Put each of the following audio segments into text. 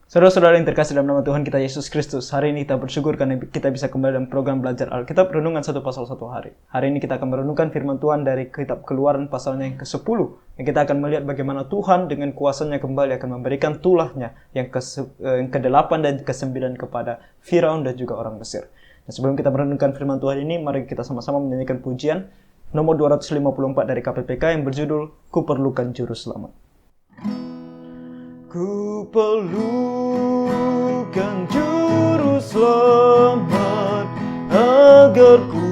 Saudara-saudara yang terkasih dalam nama Tuhan kita Yesus Kristus, hari ini kita bersyukur karena kita bisa kembali dalam program belajar Alkitab Renungan satu pasal satu hari. Hari ini kita akan merenungkan firman Tuhan dari kitab Keluaran pasalnya yang ke-10. Yang kita akan melihat bagaimana Tuhan dengan kuasanya kembali akan memberikan tulahnya yang ke-8 dan ke-9 kepada Firaun dan juga orang Mesir. Dan sebelum kita merenungkan firman Tuhan ini, mari kita sama-sama menyanyikan pujian nomor 254 dari KPPK yang berjudul Ku Perlukan Juru Selamat. Ku perlukan juru selamat agar ku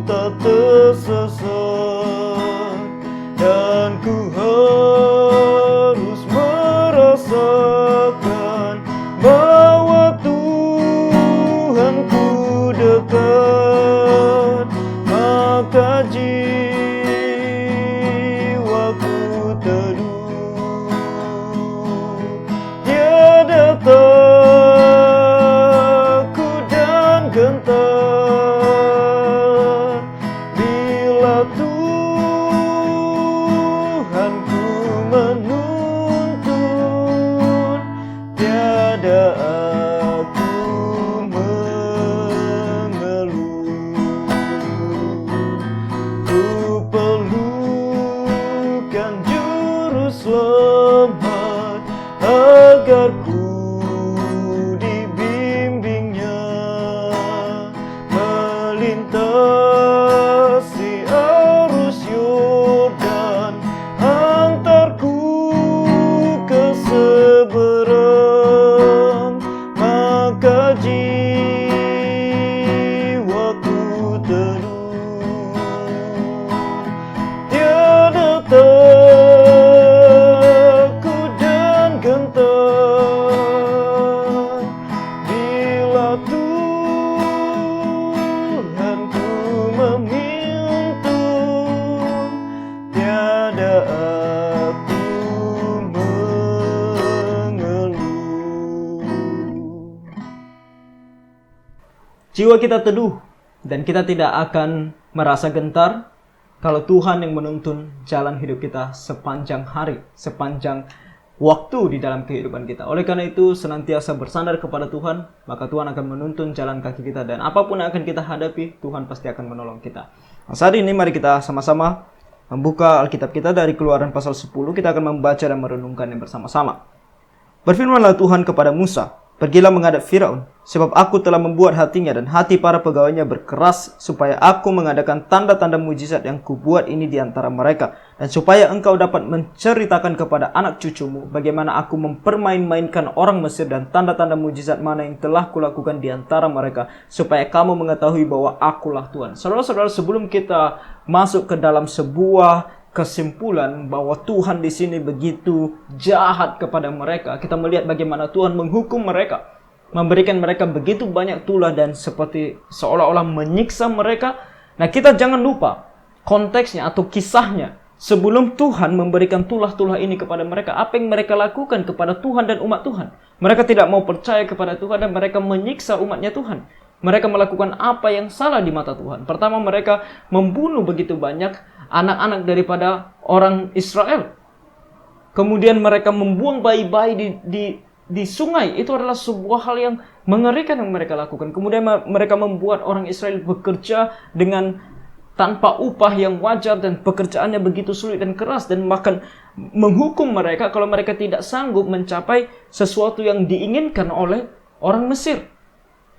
tak tersesat, dan ku harus merasakan bahwa Tuhanku dekat, maka jiwaku teduh. Takut dan gentar bila Tuhanku menuntun, tiada aku mengeluh. Ku perlukan juru selamat agar ku melintasi arus Yordan, hantarku ke seberang, maka jiwaku teduh. Tiada takut dan gentar bila memimpin, tiada aku mengeluh. Jiwa kita teduh dan kita tidak akan merasa gentar kalau Tuhan yang menuntun jalan hidup kita sepanjang hari, sepanjang waktu di dalam kehidupan kita. Oleh karena itu, senantiasa bersandar kepada Tuhan, maka Tuhan akan menuntun jalan kaki kita, dan apapun yang akan kita hadapi, Tuhan pasti akan menolong kita. Nah, saat ini mari kita sama-sama membuka Alkitab kita dari Keluaran pasal 10. Kita akan membaca dan merenungkannya bersama-sama. Berfirmanlah Tuhan kepada Musa, "Pergilah menghadap Firaun, sebab aku telah membuat hatinya dan hati para pegawainya berkeras, supaya aku mengadakan tanda-tanda mujizat yang kubuat ini di antara mereka, dan supaya engkau dapat menceritakan kepada anak cucumu bagaimana aku mempermain-mainkan orang Mesir dan tanda-tanda mujizat mana yang telah kulakukan di antara mereka, supaya kamu mengetahui bahwa akulah Tuhan." Saudara-saudara, sebelum kita masuk ke dalam sebuah kesimpulan bahwa Tuhan di sini begitu jahat kepada mereka, kita melihat bagaimana Tuhan menghukum mereka, memberikan mereka begitu banyak tulah dan seperti seolah-olah menyiksa mereka. Nah, kita jangan lupa konteksnya atau kisahnya. Sebelum Tuhan memberikan tulah-tulah ini kepada mereka, apa yang mereka lakukan kepada Tuhan dan umat Tuhan? Mereka tidak mau percaya kepada Tuhan dan mereka menyiksa umatnya Tuhan. Mereka melakukan apa yang salah di mata Tuhan. Pertama, mereka membunuh begitu banyak anak-anak daripada orang Israel. Kemudian mereka membuang bayi-bayi di sungai. Itu adalah sebuah hal yang mengerikan yang mereka lakukan. Kemudian mereka membuat orang Israel bekerja dengan tanpa upah yang wajar, dan pekerjaannya begitu sulit dan keras, dan bahkan menghukum mereka kalau mereka tidak sanggup mencapai sesuatu yang diinginkan oleh orang Mesir.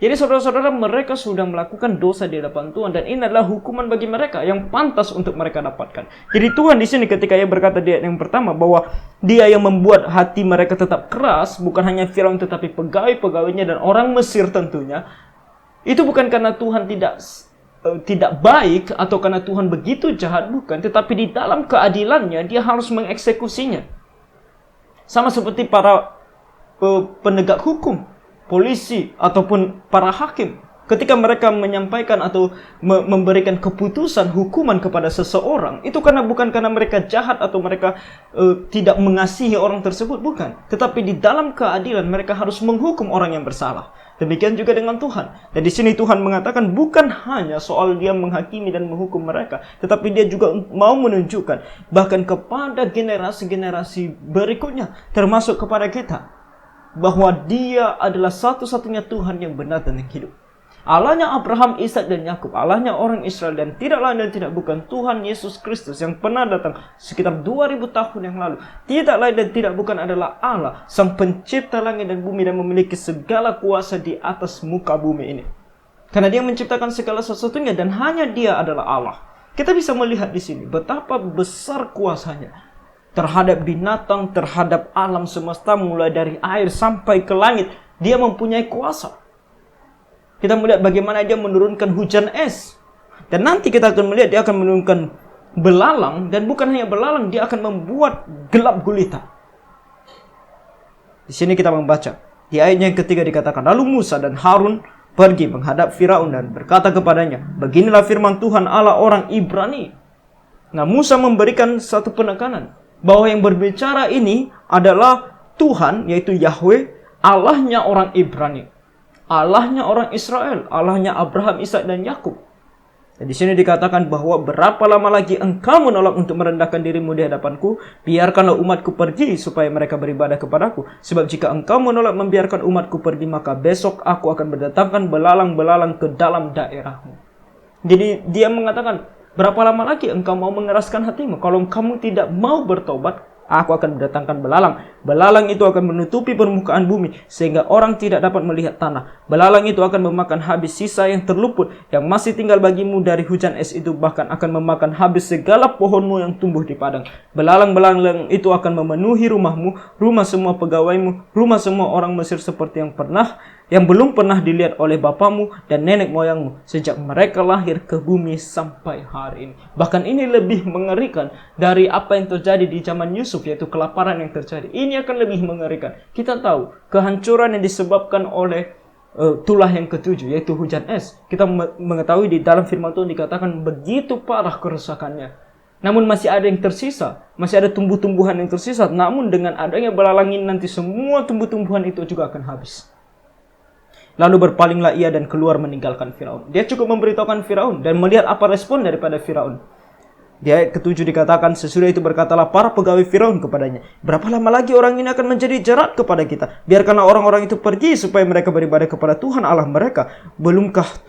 Jadi saudara-saudara, mereka sudah melakukan dosa di hadapan Tuhan, dan ini adalah hukuman bagi mereka yang pantas untuk mereka dapatkan. Jadi Tuhan di sini ketika Ia berkata di ayat yang pertama bahwa Dia yang membuat hati mereka tetap keras, bukan hanya Firaun tetapi pegawai-pegawainya dan orang Mesir tentunya, itu bukan karena Tuhan tidak baik atau karena Tuhan begitu jahat, bukan, tetapi di dalam keadilannya Dia harus mengeksekusinya. Sama seperti para penegak hukum, polisi ataupun para hakim, ketika mereka menyampaikan atau memberikan keputusan hukuman kepada seseorang, itu bukan karena mereka jahat atau mereka tidak mengasihi orang tersebut, bukan, tetapi di dalam keadilan mereka harus menghukum orang yang bersalah. Demikian juga dengan Tuhan. Dan di sini Tuhan mengatakan bukan hanya soal Dia menghakimi dan menghukum mereka, tetapi Dia juga mau menunjukkan bahkan kepada generasi-generasi berikutnya, termasuk kepada kita, bahwa dia adalah satu-satunya Tuhan yang benar dan yang hidup. Allahnya Abraham, Ishak dan Yakub, Allahnya orang Israel, dan tidak lain dan tidak bukan Tuhan Yesus Kristus yang pernah datang sekitar 2000 tahun yang lalu. Tidak lain dan tidak bukan adalah Allah, sang pencipta langit dan bumi dan memiliki segala kuasa di atas muka bumi ini. Karena dia menciptakan segala sesuatunya dan hanya dia adalah Allah. Kita bisa melihat di sini betapa besar kuasanya terhadap binatang, terhadap alam semesta, mulai dari air sampai ke langit. Dia mempunyai kuasa. Kita melihat bagaimana dia menurunkan hujan es. Dan nanti kita akan melihat dia akan menurunkan belalang. Dan bukan hanya belalang, dia akan membuat gelap gulita. Di sini kita membaca. Di ayatnya yang ketiga dikatakan, lalu Musa dan Harun pergi menghadap Firaun dan berkata kepadanya, beginilah firman Tuhan Allah orang Ibrani. Nah, Musa memberikan satu penekanan bahwa yang berbicara ini adalah Tuhan, yaitu Yahweh, Allahnya orang Ibrani. Allahnya orang Israel, Allahnya Abraham, Ishak dan Yakub. Dan di sini dikatakan bahwa berapa lama lagi engkau menolak untuk merendahkan dirimu di hadapanku, biarkanlah umatku pergi supaya mereka beribadah kepadaku. Sebab jika engkau menolak membiarkan umatku pergi, maka besok aku akan mendatangkan belalang-belalang ke dalam daerahmu. Jadi dia mengatakan, berapa lama lagi engkau mau mengeraskan hatimu? Kalau kamu tidak mau bertobat, aku akan mendatangkan belalang. Belalang itu akan menutupi permukaan bumi sehingga orang tidak dapat melihat tanah. Belalang itu akan memakan habis sisa yang terluput yang masih tinggal bagimu dari hujan es itu, bahkan akan memakan habis segala pohonmu yang tumbuh di padang. Belalang-belalang itu akan memenuhi rumahmu, rumah semua pegawaimu, rumah semua orang Mesir seperti yang belum pernah dilihat oleh bapamu dan nenek moyangmu sejak mereka lahir ke bumi sampai hari ini. Bahkan ini lebih mengerikan dari apa yang terjadi di zaman Yusuf, yaitu kelaparan yang terjadi. Ini akan lebih mengerikan. Kita tahu kehancuran yang disebabkan oleh tulah yang ketujuh, yaitu hujan es. Kita mengetahui di dalam firman Tuhan dikatakan begitu parah kerusakannya. Namun masih ada yang tersisa, masih ada tumbuh-tumbuhan yang tersisa. Namun dengan adanya belalang ini nanti semua tumbuh-tumbuhan itu juga akan habis. Lalu berpalinglah ia dan keluar meninggalkan Firaun. Dia cukup memberitahukan Firaun dan melihat apa respon daripada Firaun. Di ayat ke-7 dikatakan, sesudah itu berkatalah para pegawai Firaun kepadanya, berapa lama lagi orang ini akan menjadi jerat kepada kita? Biarkanlah orang-orang itu pergi supaya mereka beribadah kepada Tuhan Allah mereka. Belumkah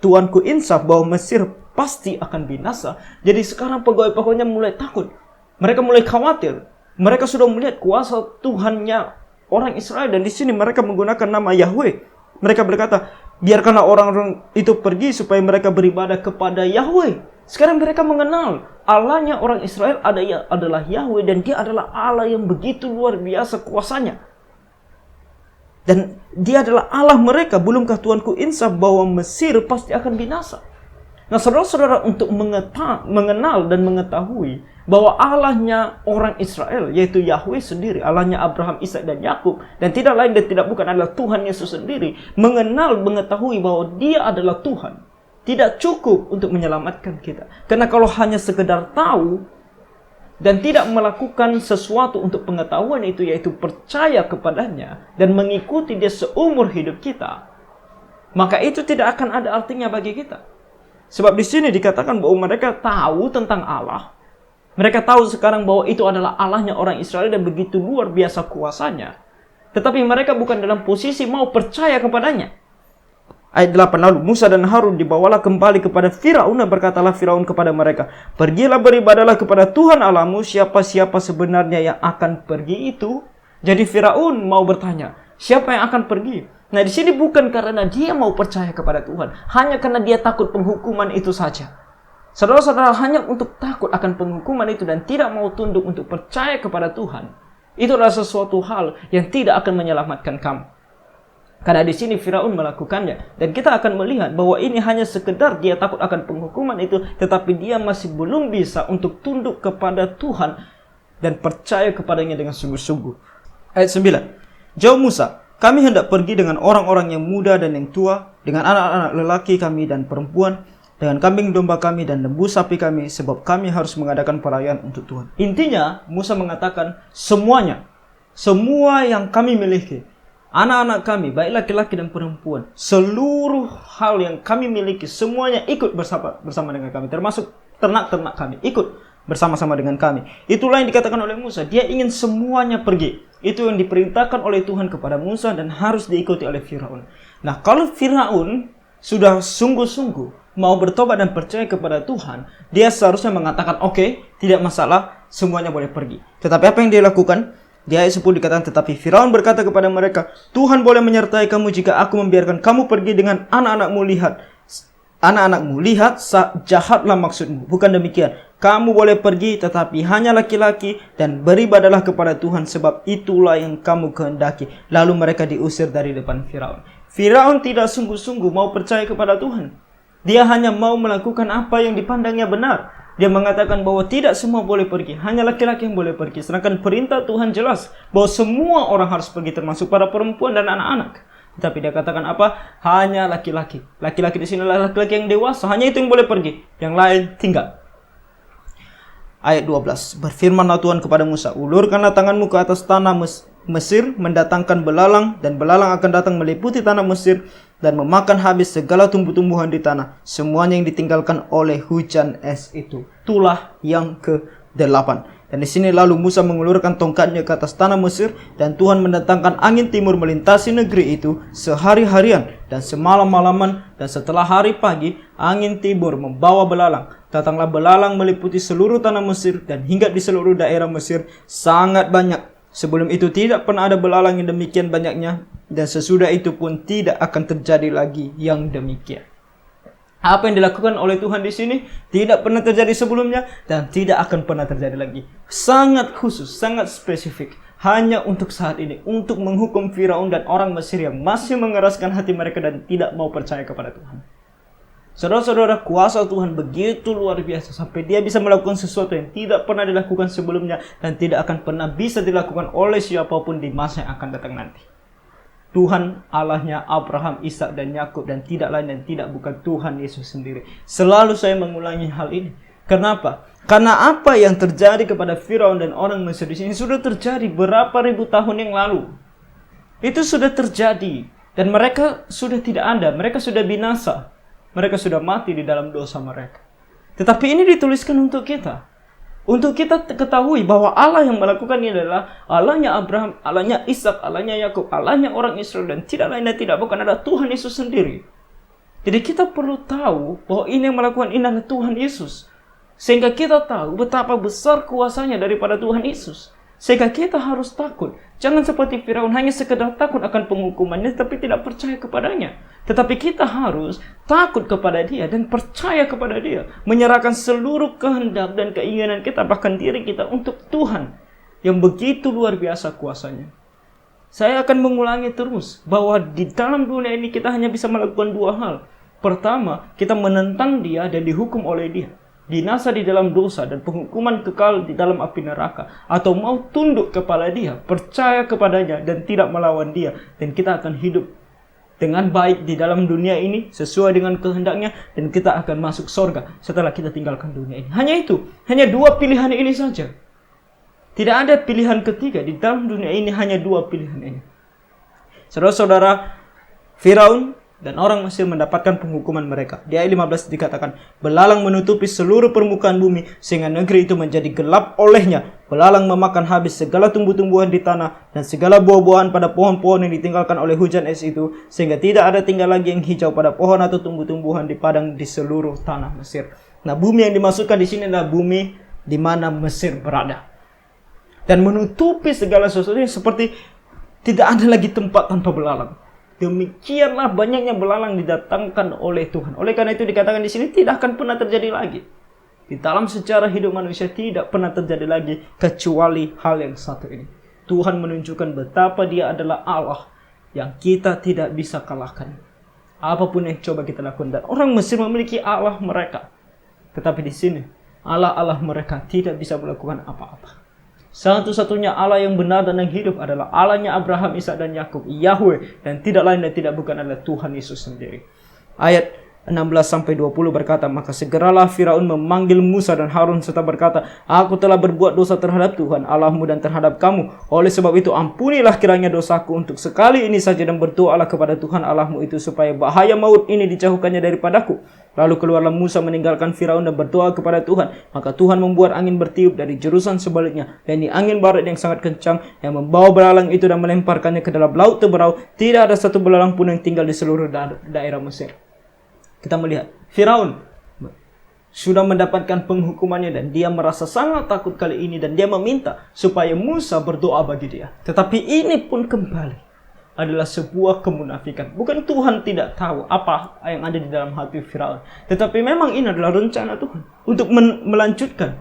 Tuanku insaf bahwa Mesir pasti akan binasa? Jadi sekarang pegawai-pegawainya mulai takut. Mereka mulai khawatir. Mereka sudah melihat kuasa Tuhannya orang Israel dan di sini mereka menggunakan nama Yahweh. Mereka berkata, biarkanlah orang-orang itu pergi supaya mereka beribadah kepada Yahweh. Sekarang mereka mengenal Allahnya orang Israel adalah Yahweh dan dia adalah Allah yang begitu luar biasa kuasanya. Dan dia adalah Allah mereka. Belumkah Tuanku insaf bahwa Mesir pasti akan binasa? Nah, saudara-saudara, untuk mengenal dan mengetahui bahwa Allahnya orang Israel, yaitu Yahweh sendiri, Allahnya Abraham, Ishak dan Yakub, dan tidak lain dan tidak bukan adalah Tuhan Yesus sendiri, mengetahui bahwa dia adalah Tuhan, tidak cukup untuk menyelamatkan kita. Karena kalau hanya sekedar tahu dan tidak melakukan sesuatu untuk pengetahuan itu, yaitu percaya kepadanya dan mengikuti dia seumur hidup kita, maka itu tidak akan ada artinya bagi kita. Sebab di sini dikatakan bahwa mereka tahu tentang Allah. Mereka tahu sekarang bahwa itu adalah Allahnya orang Israel dan begitu luar biasa kuasanya. Tetapi mereka bukan dalam posisi mau percaya kepadanya. Ayat 8, lalu Musa dan Harun dibawalah kembali kepada Firaun dan berkatalah Firaun kepada mereka, pergilah beribadahlah kepada Tuhan Allahmu, siapa-siapa sebenarnya yang akan pergi itu. Jadi Firaun mau bertanya, siapa yang akan pergi? Nah, di sini bukan karena dia mau percaya kepada Tuhan, hanya karena dia takut penghukuman itu saja. Saudara-saudara, hanya untuk takut akan penghukuman itu dan tidak mau tunduk untuk percaya kepada Tuhan, itu adalah sesuatu hal yang tidak akan menyelamatkan kamu. Karena di sini Firaun melakukannya, dan kita akan melihat bahwa ini hanya sekedar dia takut akan penghukuman itu, tetapi dia masih belum bisa untuk tunduk kepada Tuhan dan percaya kepadanya dengan sungguh-sungguh. Ayat 9, jawab Musa, kami hendak pergi dengan orang-orang yang muda dan yang tua, dengan anak-anak lelaki kami dan perempuan, dengan kambing domba kami dan lembu sapi kami, sebab kami harus mengadakan perayaan untuk Tuhan. Intinya, Musa mengatakan semuanya, semua yang kami miliki, anak-anak kami, baik laki-laki dan perempuan, seluruh hal yang kami miliki, semuanya ikut bersama dengan kami, termasuk ternak-ternak kami, ikut bersama-sama dengan kami. Itulah yang dikatakan oleh Musa, dia ingin semuanya pergi. Itu yang diperintahkan oleh Tuhan kepada Musa dan harus diikuti oleh Firaun. Nah, kalau Firaun sudah sungguh-sungguh mau bertobat dan percaya kepada Tuhan, dia seharusnya mengatakan, oke, tidak masalah, semuanya boleh pergi. Tetapi apa yang dia lakukan? Di ayat 10 dikatakan, tetapi Firaun berkata kepada mereka, Tuhan boleh menyertai kamu jika aku membiarkan kamu pergi dengan anak-anakmu. Lihat, jahatlah maksudmu. Bukan demikian. Kamu boleh pergi, tetapi hanya laki-laki, dan beribadahlah kepada Tuhan, sebab itulah yang kamu kehendaki. Lalu mereka diusir dari depan Firaun. Firaun tidak sungguh-sungguh mau percaya kepada Tuhan. Dia hanya mau melakukan apa yang dipandangnya benar. Dia mengatakan bahwa tidak semua boleh pergi, hanya laki-laki yang boleh pergi. Sedangkan perintah Tuhan jelas bahwa semua orang harus pergi, termasuk para perempuan dan anak-anak. Tetapi dia katakan apa? Hanya laki-laki. Laki-laki di sini adalah laki-laki yang dewasa, hanya itu yang boleh pergi. Yang lain tinggal. Ayat 12. Berfirmanlah Tuhan kepada Musa, ulurkanlah tanganmu ke atas tanah Mesir, mendatangkan belalang, dan belalang akan datang meliputi tanah Mesir dan memakan habis segala tumbuh-tumbuhan di tanah, semuanya yang ditinggalkan oleh hujan es itu. Itulah yang ke-8. Dan di sini lalu Musa mengulurkan tongkatnya ke atas tanah Mesir, dan Tuhan mendatangkan angin timur melintasi negeri itu sehari-harian dan semalam-malaman, dan setelah hari pagi angin timur membawa belalang. Datanglah belalang meliputi seluruh tanah Mesir dan hinggap di seluruh daerah Mesir sangat banyak. Sebelum itu tidak pernah ada belalang yang demikian banyaknya, dan sesudah itu pun tidak akan terjadi lagi yang demikian. Apa yang dilakukan oleh Tuhan di sini tidak pernah terjadi sebelumnya dan tidak akan pernah terjadi lagi. Sangat khusus, sangat spesifik. Hanya untuk saat ini, untuk menghukum Firaun dan orang Mesir yang masih mengeraskan hati mereka dan tidak mau percaya kepada Tuhan. Saudara-saudara, kuasa Tuhan begitu luar biasa sampai dia bisa melakukan sesuatu yang tidak pernah dilakukan sebelumnya dan tidak akan pernah bisa dilakukan oleh siapapun di masa yang akan datang nanti. Tuhan Allahnya Abraham, Ishak dan Yakub, dan tidak lain dan tidak bukan Tuhan Yesus sendiri. Selalu saya mengulangi hal ini. Kenapa? Karena apa yang terjadi kepada Firaun dan orang Mesir di sini sudah terjadi berapa ribu tahun yang lalu. Itu sudah terjadi dan mereka sudah tidak ada, mereka sudah binasa. Mereka sudah mati di dalam dosa mereka. Tetapi ini dituliskan untuk kita. Untuk kita ketahui bahwa Allah yang melakukan ini adalah Allahnya Abraham, Allahnya Ishak, Allahnya Yakub, Allahnya orang Israel, dan tidak lain dan tidak bukan adalah Tuhan Yesus sendiri. Jadi kita perlu tahu bahwa ini yang melakukan ini adalah Tuhan Yesus. Sehingga kita tahu betapa besar kuasanya daripada Tuhan Yesus. Sehingga kita harus takut. Jangan seperti Firaun hanya sekedar takut akan penghukumannya tapi tidak percaya kepadanya. Tetapi kita harus takut kepada dia dan percaya kepada dia. Menyerahkan seluruh kehendak dan keinginan kita, bahkan diri kita untuk Tuhan yang begitu luar biasa kuasanya. Saya akan mengulangi terus bahwa di dalam dunia ini kita hanya bisa melakukan dua hal. Pertama, kita menentang dia dan dihukum oleh dia. Binasa di dalam dosa dan penghukuman kekal di dalam api neraka, atau mau tunduk kepada dia, percaya kepadanya dan tidak melawan dia, dan kita akan hidup dengan baik di dalam dunia ini sesuai dengan kehendaknya, dan kita akan masuk surga setelah kita tinggalkan dunia ini. Hanya itu, hanya dua pilihan ini saja. Tidak ada pilihan ketiga di dalam dunia ini, hanya dua pilihan ini. Saudara-saudara, Firaun dan orang Mesir mendapatkan penghukuman mereka. Di ayat 15 dikatakan, belalang menutupi seluruh permukaan bumi, sehingga negeri itu menjadi gelap olehnya. Belalang memakan habis segala tumbuh-tumbuhan di tanah, dan segala buah-buahan pada pohon-pohon yang ditinggalkan oleh hujan es itu, sehingga tidak ada tinggal lagi yang hijau pada pohon atau tumbuh-tumbuhan di padang di seluruh tanah Mesir. Nah, bumi yang dimasukkan di sini adalah bumi di mana Mesir berada. Dan menutupi segala sesuatu seperti tidak ada lagi tempat tanpa belalang. Demikianlah banyaknya belalang didatangkan oleh Tuhan. Oleh karena itu dikatakan di sini tidak akan pernah terjadi lagi. Di dalam sejarah hidup manusia tidak pernah terjadi lagi kecuali hal yang satu ini. Tuhan menunjukkan betapa Dia adalah Allah yang kita tidak bisa kalahkan. Apapun yang coba kita lakukan, dan orang Mesir memiliki Allah mereka. Tetapi di sini Allah mereka tidak bisa melakukan apa-apa. Satu-satunya Allah yang benar dan yang hidup adalah Allahnya Abraham, Ishak dan Yakub, Yahweh, dan tidak lain dan tidak bukan adalah Tuhan Yesus sendiri. Ayat 16-20 berkata, maka segeralah Firaun memanggil Musa dan Harun serta berkata, aku telah berbuat dosa terhadap Tuhan Allahmu dan terhadap kamu. Oleh sebab itu ampunilah kiranya dosaku untuk sekali ini saja, dan berdoalah kepada Tuhan Allahmu itu supaya bahaya maut ini dijauhkannya daripadaku. Lalu keluarlah Musa meninggalkan Firaun dan berdoa kepada Tuhan. Maka Tuhan membuat angin bertiup dari jurusan sebaliknya, dan angin barat yang sangat kencang yang membawa belalang itu dan melemparkannya ke dalam laut Teberau. Tidak ada satu belalang pun yang tinggal di seluruh daerah Mesir. Kita melihat Firaun sudah mendapatkan penghukumannya dan dia merasa sangat takut kali ini, dan dia meminta supaya Musa berdoa bagi dia. Tetapi ini pun kembali adalah sebuah kemunafikan. Bukan Tuhan tidak tahu apa yang ada di dalam hati Firaun, tetapi memang ini adalah rencana Tuhan untuk melanjutkan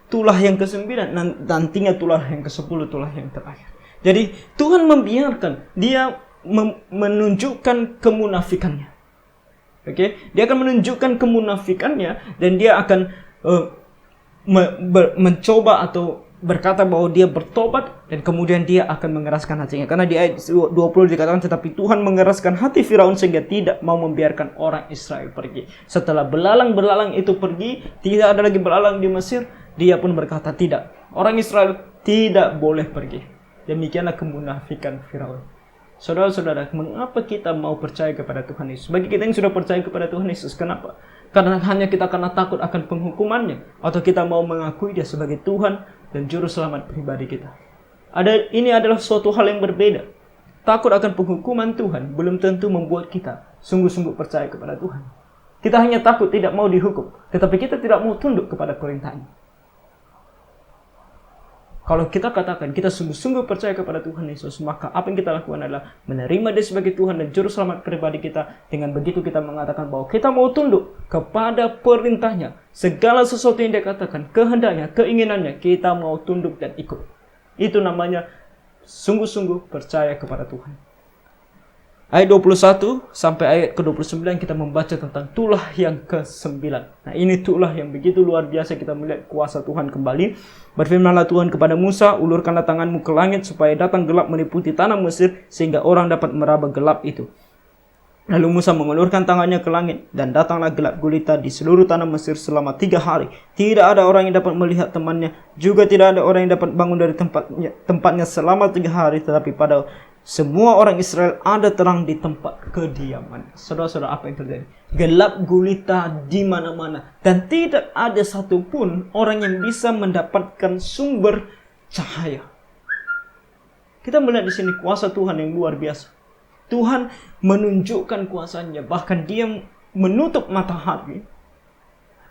tulah yang ke-9, nantinya tulah yang ke-10, tulah yang terakhir. Jadi Tuhan membiarkan dia menunjukkan kemunafikannya. Dia akan menunjukkan kemunafikannya, dan dia akan mencoba atau berkata bahwa dia bertobat, dan kemudian dia akan mengeraskan hatinya. Karena di ayat 20 dikatakan, tetapi Tuhan mengeraskan hati Firaun sehingga tidak mau membiarkan orang Israel pergi. Setelah belalang-belalang itu pergi, tidak ada lagi belalang di Mesir, dia pun berkata, tidak, orang Israel tidak boleh pergi. Demikianlah kemunafikan Firaun. Saudara-saudara, mengapa kita mau percaya kepada Tuhan Yesus? Bagi kita yang sudah percaya kepada Tuhan Yesus, kenapa? Karena hanya kita karena takut akan penghukumannya, atau kita mau mengakui dia sebagai Tuhan dan Juru Selamat pribadi kita. Ini adalah suatu hal yang berbeda. Takut akan penghukuman Tuhan belum tentu membuat kita sungguh-sungguh percaya kepada Tuhan. Kita hanya takut tidak mau dihukum, tetapi kita tidak mau tunduk kepada perintahnya. Kalau kita katakan kita sungguh-sungguh percaya kepada Tuhan Yesus, maka apa yang kita lakukan adalah menerima dia sebagai Tuhan dan Juru Selamat pribadi kita. Dengan begitu kita mengatakan bahwa kita mau tunduk kepada perintahnya. Segala sesuatu yang dia katakan, kehendaknya, keinginannya, kita mau tunduk dan ikut. Itu namanya sungguh-sungguh percaya kepada Tuhan. Ayat 21 sampai ayat ke-29 kita membaca tentang tulah yang ke-9. Nah, ini tulah yang begitu luar biasa, kita melihat kuasa Tuhan kembali. Berfirmanlah Tuhan kepada Musa, ulurkanlah tanganmu ke langit supaya datang gelap meliputi tanah Mesir sehingga orang dapat meraba gelap itu. Lalu Musa mengulurkan tangannya ke langit dan datanglah gelap gulita di seluruh tanah Mesir selama 3 hari. Tidak ada orang yang dapat melihat temannya, juga tidak ada orang yang dapat bangun dari tempatnya selama 3 hari, tetapi pada semua orang Israel ada terang di tempat kediaman. Saudara-saudara, apa yang terjadi? Gelap gulita di mana-mana, dan tidak ada satupun orang yang bisa mendapatkan sumber cahaya. Kita melihat di sini kuasa Tuhan yang luar biasa. Tuhan menunjukkan kuasanya, bahkan dia menutup matahari.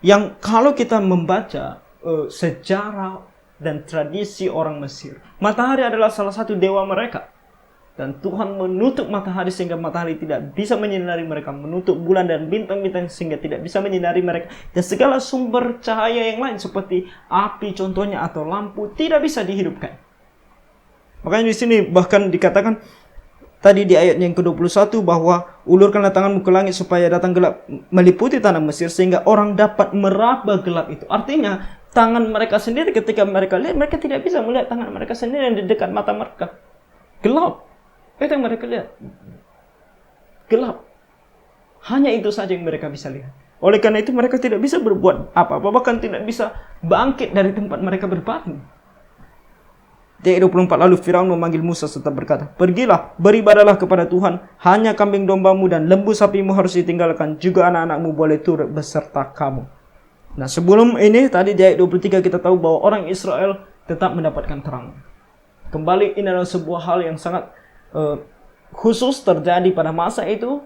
Yang kalau kita membaca sejarah dan tradisi orang Mesir, matahari adalah salah satu dewa mereka. Dan Tuhan menutup matahari sehingga matahari tidak bisa menyinari mereka, menutup bulan dan bintang-bintang sehingga tidak bisa menyinari mereka, dan segala sumber cahaya yang lain seperti api contohnya atau lampu tidak bisa dihidupkan. Makanya di sini bahkan dikatakan tadi di ayat yang ke-21 bahwa ulurkanlah tanganmu ke langit supaya datang gelap meliputi tanah Mesir sehingga orang dapat meraba gelap itu. Artinya tangan mereka sendiri ketika mereka lihat, mereka tidak bisa melihat tangan mereka sendiri yang di dekat mata mereka. Gelap. Itu yang mereka lihat. Gelap. Hanya itu saja yang mereka bisa lihat. Oleh karena itu mereka tidak bisa berbuat apa-apa, bahkan tidak bisa bangkit dari tempat mereka berbaring. Di ayat 24, lalu Firaun memanggil Musa serta berkata, pergilah, beribadahlah kepada Tuhan, hanya kambing dombamu dan lembu sapimu harus ditinggalkan, juga anak-anakmu boleh turut beserta kamu. Nah, sebelum ini tadi di ayat 23 kita tahu bahwa orang Israel tetap mendapatkan terang. Kembali, ini adalah sebuah hal yang sangat khusus terjadi pada masa itu.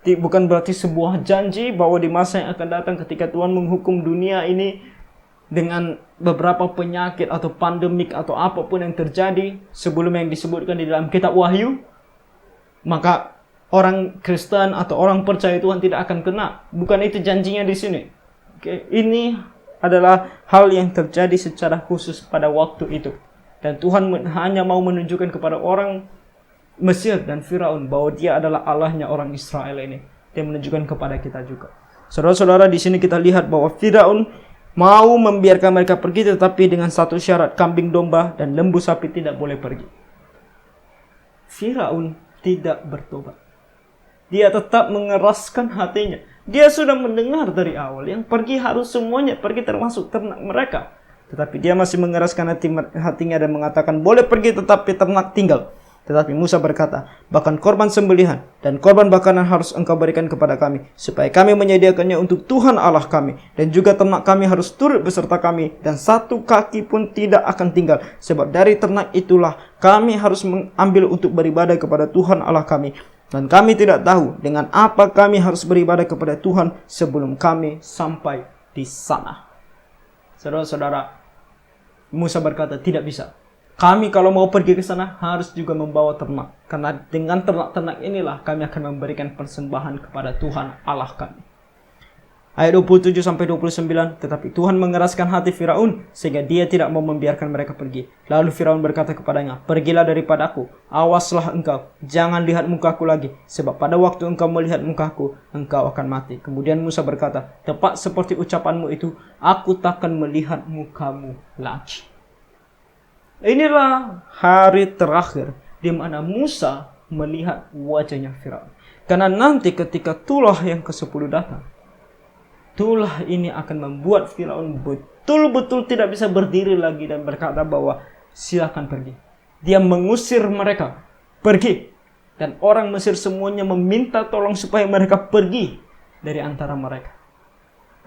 Bukan berarti sebuah janji bahwa di masa yang akan datang ketika Tuhan menghukum dunia ini dengan beberapa penyakit atau pandemik atau apapun yang terjadi sebelum yang disebutkan di dalam kitab Wahyu, maka orang Kristen atau orang percaya Tuhan tidak akan kena. Bukan itu janjinya di sini. Ini adalah hal yang terjadi secara khusus pada waktu itu. Dan Tuhan hanya mau menunjukkan kepada orang Mesir dan Firaun bahwa dia adalah Allahnya orang Israel ini. Dia menunjukkan kepada kita juga. Saudara-saudara, di sini kita lihat bahwa Firaun mau membiarkan mereka pergi, tetapi dengan satu syarat, kambing domba dan lembu sapi tidak boleh pergi. Firaun tidak bertobat. Dia tetap mengeraskan hatinya. Dia sudah mendengar dari awal yang pergi harus semuanya pergi, termasuk ternak mereka. Tetapi dia masih mengeraskan hatinya dan mengatakan boleh pergi tetapi ternak tinggal. Tetapi Musa berkata, bahkan korban sembelihan dan korban bakaran harus engkau berikan kepada kami, supaya kami menyediakannya untuk Tuhan Allah kami. Dan juga ternak kami harus turut beserta kami, dan satu kaki pun tidak akan tinggal. Sebab dari ternak itulah kami harus mengambil untuk beribadah kepada Tuhan Allah kami. Dan kami tidak tahu dengan apa kami harus beribadah kepada Tuhan sebelum kami sampai di sana. Saudara-saudara, Musa berkata, tidak bisa. Kami kalau mau pergi ke sana harus juga membawa ternak. Karena dengan ternak-ternak inilah kami akan memberikan persembahan kepada Tuhan Allah kami. Ayat 27-29, tetapi Tuhan mengeraskan hati Firaun sehingga dia tidak mau membiarkan mereka pergi. Lalu Firaun berkata kepadanya, pergilah daripadaku, awaslah engkau, jangan lihat mukaku lagi, sebab pada waktu engkau melihat mukaku, engkau akan mati. Kemudian Musa berkata, tepat seperti ucapanmu itu, aku takkan melihat mukamu lagi. Inilah hari terakhir di mana Musa melihat wajahnya Firaun. Karena nanti ketika tulah yang ke-10 datang, tulah ini akan membuat Firaun betul-betul tidak bisa berdiri lagi dan berkata bahwa silakan pergi. Dia mengusir mereka, pergi. Dan orang Mesir semuanya meminta tolong supaya mereka pergi dari antara mereka.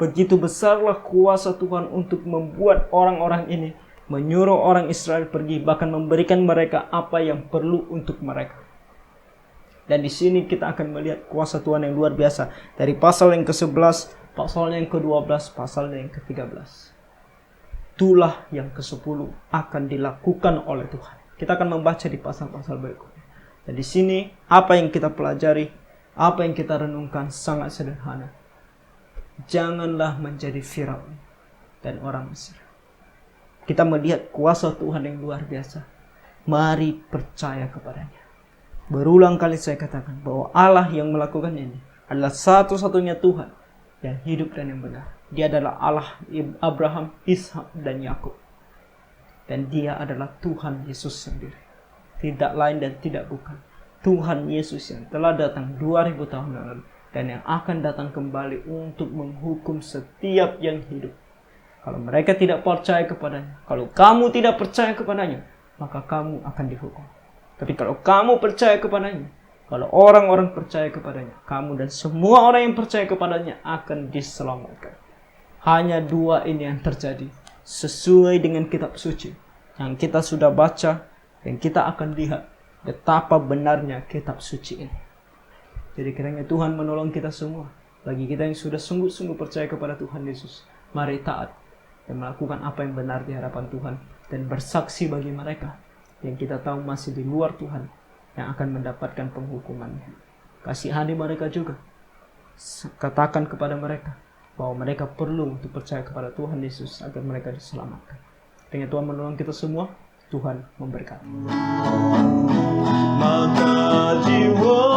Begitu besarlah kuasa Tuhan untuk membuat orang-orang ini, menyuruh orang Israel pergi, bahkan memberikan mereka apa yang perlu untuk mereka. Dan di sini kita akan melihat kuasa Tuhan yang luar biasa. Dari pasal yang ke-11, pasal yang ke-12, pasal yang ke-13. Tulah yang ke-10 akan dilakukan oleh Tuhan. Kita akan membaca di pasal-pasal berikutnya. Dan di sini apa yang kita pelajari, apa yang kita renungkan sangat sederhana. Janganlah menjadi Firaun dan orang Mesir. Kita melihat kuasa Tuhan yang luar biasa. Mari percaya kepadanya. Berulang kali saya katakan bahwa Allah yang melakukan ini adalah satu-satunya Tuhan yang hidup dan yang benar. Dia adalah Allah Abraham, Ishak, dan Yakub. Dan dia adalah Tuhan Yesus sendiri. Tidak lain dan tidak bukan. Tuhan Yesus yang telah datang 2000 tahun lalu dan yang akan datang kembali untuk menghukum setiap yang hidup. Kalau mereka tidak percaya kepadanya, kalau kamu tidak percaya kepadanya, maka kamu akan dihukum. Tapi kalau kamu percaya kepadanya, kalau orang-orang percaya kepadanya, kamu dan semua orang yang percaya kepadanya akan diselamatkan. Hanya dua ini yang terjadi sesuai dengan kitab suci yang kita sudah baca, dan kita akan lihat betapa benarnya kitab suci ini. Jadi kiranya Tuhan menolong kita semua. Bagi kita yang sudah sungguh-sungguh percaya kepada Tuhan Yesus, mari taat dan melakukan apa yang benar di hadapan Tuhan, dan bersaksi bagi mereka yang kita tahu masih di luar Tuhan yang akan mendapatkan penghukumannya. Kasihani mereka juga. Katakan kepada mereka bahwa mereka perlu untuk percaya kepada Tuhan Yesus agar mereka diselamatkan. Dengan Tuhan menolong kita semua, Tuhan memberkati. Maka jiwa